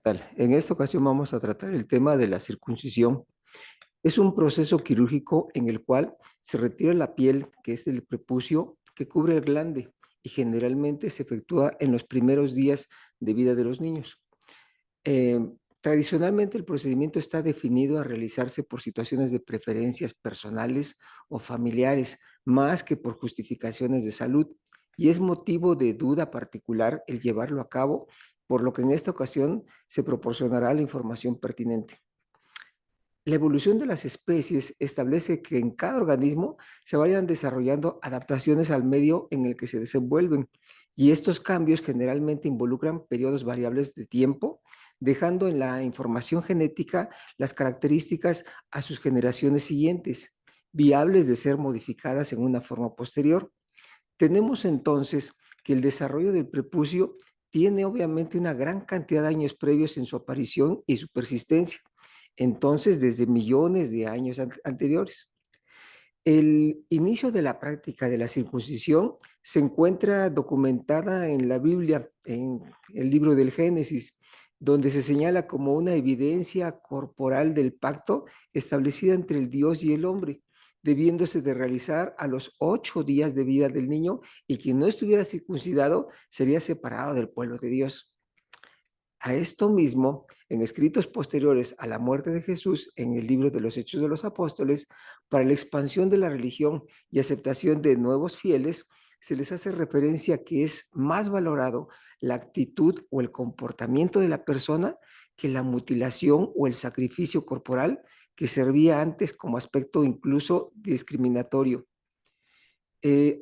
Tal. En esta ocasión vamos a tratar el tema de la circuncisión. Es un proceso quirúrgico en el cual se retira la piel, que es el prepucio, que cubre el glande y generalmente se efectúa en los primeros días de vida de los niños. Eh, Tradicionalmente el procedimiento está definido a realizarse por situaciones de preferencias personales o familiares, más que por justificaciones de salud, y es motivo de duda particular el llevarlo a cabo, por lo que en esta ocasión se proporcionará la información pertinente. La evolución de las especies establece que en cada organismo se vayan desarrollando adaptaciones al medio en el que se desenvuelven, y estos cambios generalmente involucran periodos variables de tiempo, dejando en la información genética las características a sus generaciones siguientes, viables de ser modificadas en una forma posterior. Tenemos entonces que el desarrollo del prepucio tiene obviamente una gran cantidad de años previos en su aparición y su persistencia, entonces desde millones de años anteriores. El inicio de la práctica de la circuncisión se encuentra documentada en la Biblia, en el libro del Génesis, donde se señala como una evidencia corporal del pacto establecida entre el Dios y el hombre, debiéndose de realizar a los 8 días de vida del niño, y quien no estuviera circuncidado sería separado del pueblo de Dios. A esto mismo, en escritos posteriores a la muerte de Jesús, en el libro de los Hechos de los Apóstoles, para la expansión de la religión y aceptación de nuevos fieles, se les hace referencia que es más valorado la actitud o el comportamiento de la persona que la mutilación o el sacrificio corporal, que servía antes como aspecto incluso discriminatorio.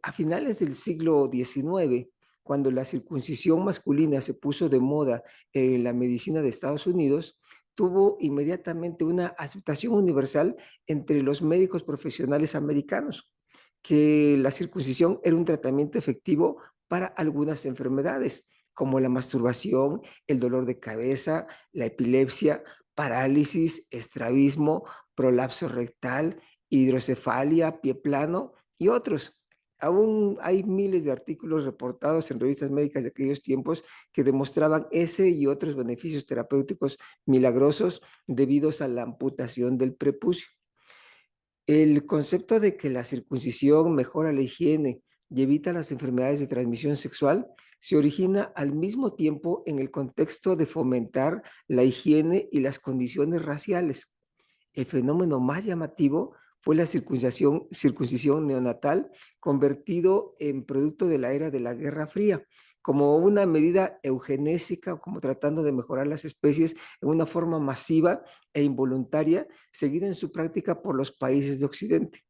A finales del siglo XIX, cuando la circuncisión masculina se puso de moda en la medicina de Estados Unidos, tuvo inmediatamente una aceptación universal entre los médicos profesionales americanos, que la circuncisión era un tratamiento efectivo para algunas enfermedades, como la masturbación, el dolor de cabeza, la epilepsia, parálisis, estrabismo, prolapso rectal, hidrocefalia, pie plano y otros. Aún hay miles de artículos reportados en revistas médicas de aquellos tiempos que demostraban ese y otros beneficios terapéuticos milagrosos debidos a la amputación del prepucio. El concepto de que la circuncisión mejora la higiene y evita las enfermedades de transmisión sexual se origina al mismo tiempo en el contexto de fomentar la higiene y las condiciones raciales. El fenómeno más llamativo fue la circuncisión neonatal, convertido en producto de la era de la Guerra Fría, como una medida eugenésica, o como tratando de mejorar las especies en una forma masiva e involuntaria, seguida en su práctica por los países de Occidente.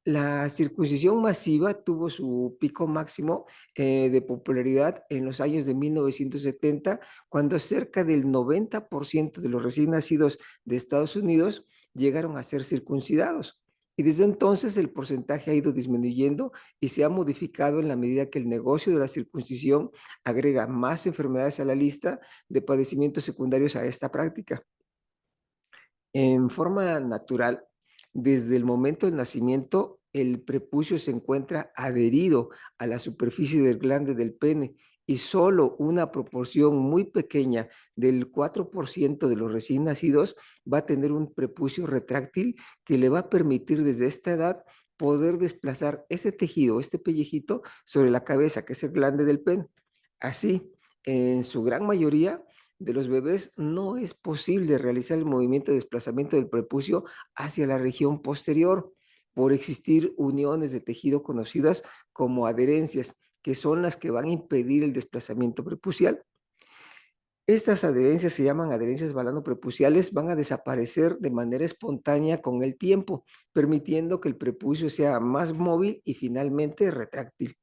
La circuncisión masiva tuvo su pico máximo de popularidad en los años de 1970, cuando cerca del 90% de los recién nacidos de Estados Unidos llegaron a ser circuncidados. Y desde entonces el porcentaje ha ido disminuyendo y se ha modificado en la medida que el negocio de la circuncisión agrega más enfermedades a la lista de padecimientos secundarios a esta práctica. En forma natural, desde el momento del nacimiento, el prepucio se encuentra adherido a la superficie del glande del pene, y solo una proporción muy pequeña del 4% de los recién nacidos va a tener un prepucio retráctil que le va a permitir desde esta edad poder desplazar ese tejido, este pellejito, sobre la cabeza, que es el glande del pene. Así, en su gran mayoría, de los bebés no es posible realizar el movimiento de desplazamiento del prepucio hacia la región posterior, por existir uniones de tejido conocidas como adherencias, que son las que van a impedir el desplazamiento prepucial. Estas adherencias se llaman adherencias balanoprepuciales, van a desaparecer de manera espontánea con el tiempo, permitiendo que el prepucio sea más móvil y finalmente retráctil.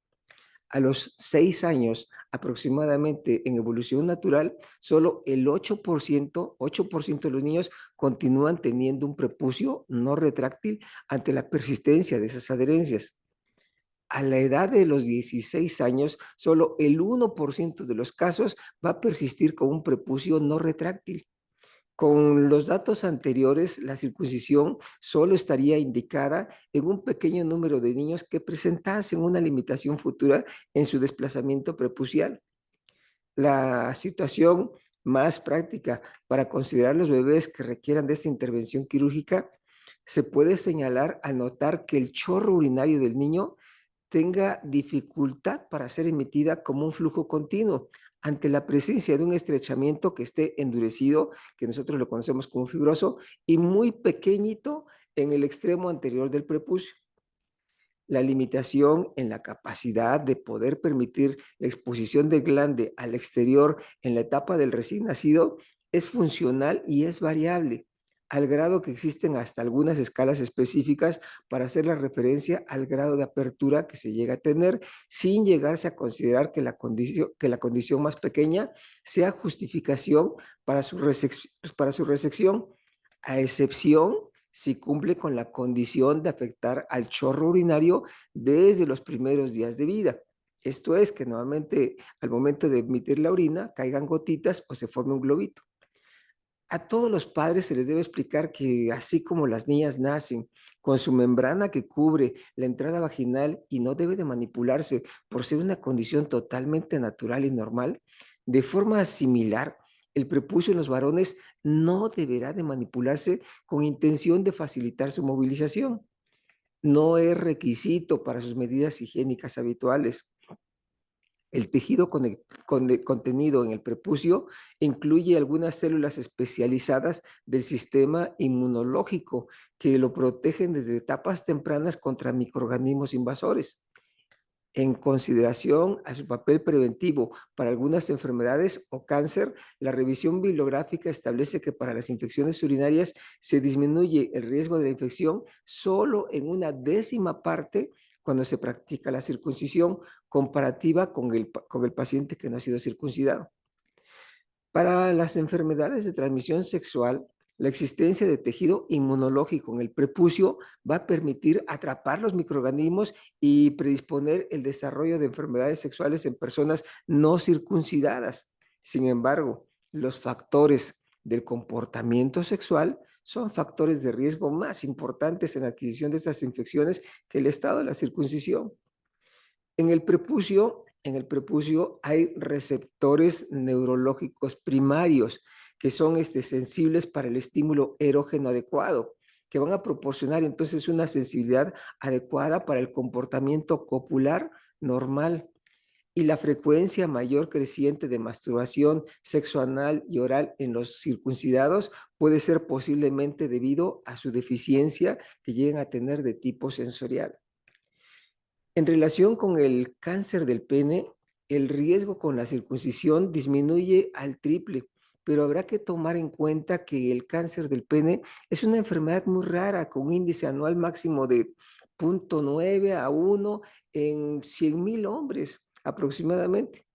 A los 6 años aproximadamente en evolución natural, solo el 8% de los niños continúan teniendo un prepucio no retráctil ante la persistencia de esas adherencias. A la edad de los 16 años, solo el 1% de los casos va a persistir con un prepucio no retráctil. Con los datos anteriores, la circuncisión solo estaría indicada en un pequeño número de niños que presentasen una limitación futura en su desplazamiento prepucial. La situación más práctica para considerar los bebés que requieran de esta intervención quirúrgica, se puede señalar al notar que el chorro urinario del niño tenga dificultad para ser emitida como un flujo continuo ante la presencia de un estrechamiento que esté endurecido, que nosotros lo conocemos como fibroso, y muy pequeñito en el extremo anterior del prepucio. La limitación en la capacidad de poder permitir la exposición del glande al exterior en la etapa del recién nacido es funcional y es variable, al grado que existen hasta algunas escalas específicas para hacer la referencia al grado de apertura que se llega a tener, sin llegarse a considerar que la condición más pequeña sea justificación para su resección, a excepción si cumple con la condición de afectar al chorro urinario desde los primeros días de vida. Esto es que nuevamente al momento de emitir la orina caigan gotitas o se forme un globito. A todos los padres se les debe explicar que así como las niñas nacen con su membrana que cubre la entrada vaginal y no debe de manipularse por ser una condición totalmente natural y normal, de forma similar, el prepucio en los varones no deberá de manipularse con intención de facilitar su movilización. No es requisito para sus medidas higiénicas habituales. El tejido contenido en el prepucio incluye algunas células especializadas del sistema inmunológico que lo protegen desde etapas tempranas contra microorganismos invasores. En consideración a su papel preventivo para algunas enfermedades o cáncer, la revisión bibliográfica establece que para las infecciones urinarias se disminuye el riesgo de la infección solo en una décima parte cuando se practica la circuncisión comparativa con el paciente que no ha sido circuncidado. Para las enfermedades de transmisión sexual, la existencia de tejido inmunológico en el prepucio va a permitir atrapar los microorganismos y predisponer el desarrollo de enfermedades sexuales en personas no circuncidadas. Sin embargo, los factores del comportamiento sexual son factores de riesgo más importantes en la adquisición de estas infecciones que el estado de la circuncisión. En el prepucio hay receptores neurológicos primarios que son sensibles para el estímulo erógeno adecuado, que van a proporcionar entonces una sensibilidad adecuada para el comportamiento copular normal. Y la frecuencia mayor creciente de masturbación sexo anal y oral en los circuncidados puede ser posiblemente debido a su deficiencia que llegan a tener de tipo sensorial. En relación con el cáncer del pene, el riesgo con la circuncisión disminuye al triple, pero habrá que tomar en cuenta que el cáncer del pene es una enfermedad muy rara con un índice anual máximo de 0,9 a 1 en 100,000 hombres aproximadamente.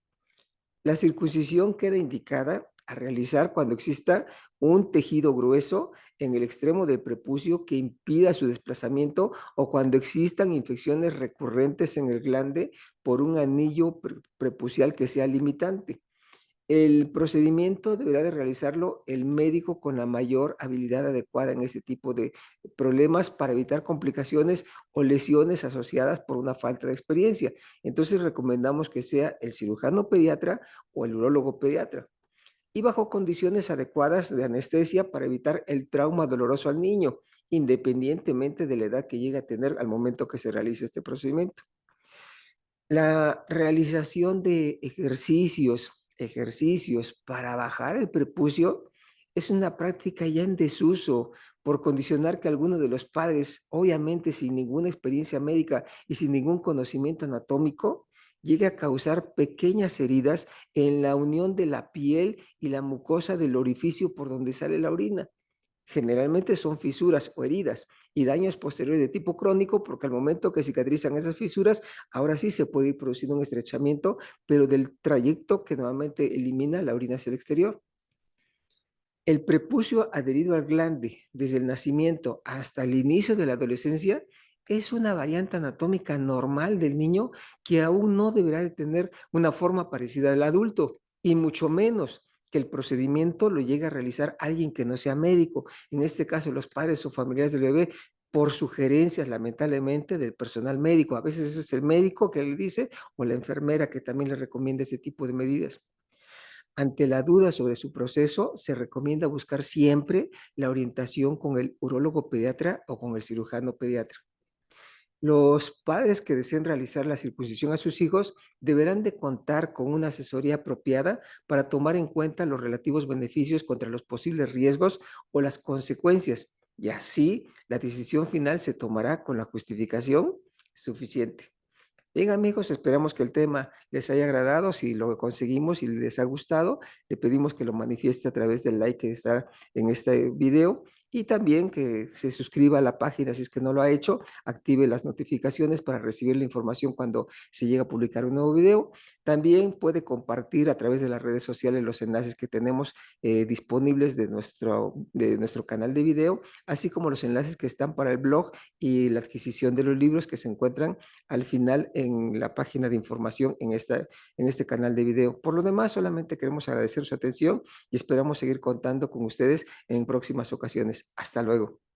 La circuncisión queda indicada a realizar cuando exista un tejido grueso en el extremo del prepucio que impida su desplazamiento o cuando existan infecciones recurrentes en el glande por un anillo prepucial que sea limitante. El procedimiento deberá de realizarlo el médico con la mayor habilidad adecuada en este tipo de problemas para evitar complicaciones o lesiones asociadas por una falta de experiencia. Entonces recomendamos que sea el cirujano pediatra o el urólogo pediatra y bajo condiciones adecuadas de anestesia para evitar el trauma doloroso al niño, independientemente de la edad que llegue a tener al momento que se realice este procedimiento. La realización de ejercicios para bajar el prepucio es una práctica ya en desuso por condicionar que alguno de los padres, obviamente sin ninguna experiencia médica y sin ningún conocimiento anatómico, llegue a causar pequeñas heridas en la unión de la piel y la mucosa del orificio por donde sale la orina. Generalmente son fisuras o heridas y daños posteriores de tipo crónico porque al momento que cicatrizan esas fisuras, ahora sí se puede ir produciendo un estrechamiento, pero del trayecto que normalmente elimina la orina hacia el exterior. El prepucio adherido al glande desde el nacimiento hasta el inicio de la adolescencia es una variante anatómica normal del niño que aún no deberá de tener una forma parecida al adulto y mucho menos que el procedimiento lo llegue a realizar alguien que no sea médico, en este caso los padres o familiares del bebé, por sugerencias lamentablemente del personal médico. A veces es el médico que le dice o la enfermera que también le recomienda ese tipo de medidas. Ante la duda sobre su proceso, se recomienda buscar siempre la orientación con el urólogo pediatra o con el cirujano pediatra. Los padres que deseen realizar la circuncisión a sus hijos deberán de contar con una asesoría apropiada para tomar en cuenta los relativos beneficios contra los posibles riesgos o las consecuencias, y así la decisión final se tomará con la justificación suficiente. Bien, amigos, esperamos que el tema les haya agradado. Si lo conseguimos y les ha gustado, le pedimos que lo manifieste a través del like que está en este video y también que se suscriba a la página si es que no lo ha hecho, active las notificaciones para recibir la información cuando se llegue a publicar un nuevo video. También puede compartir a través de las redes sociales los enlaces que tenemos disponibles de nuestro canal de video, así como los enlaces que están para el blog y la adquisición de los libros que se encuentran al final en la página de información en este canal de video. Por lo demás, solamente queremos agradecer su atención y esperamos seguir contando con ustedes en próximas ocasiones. Hasta luego.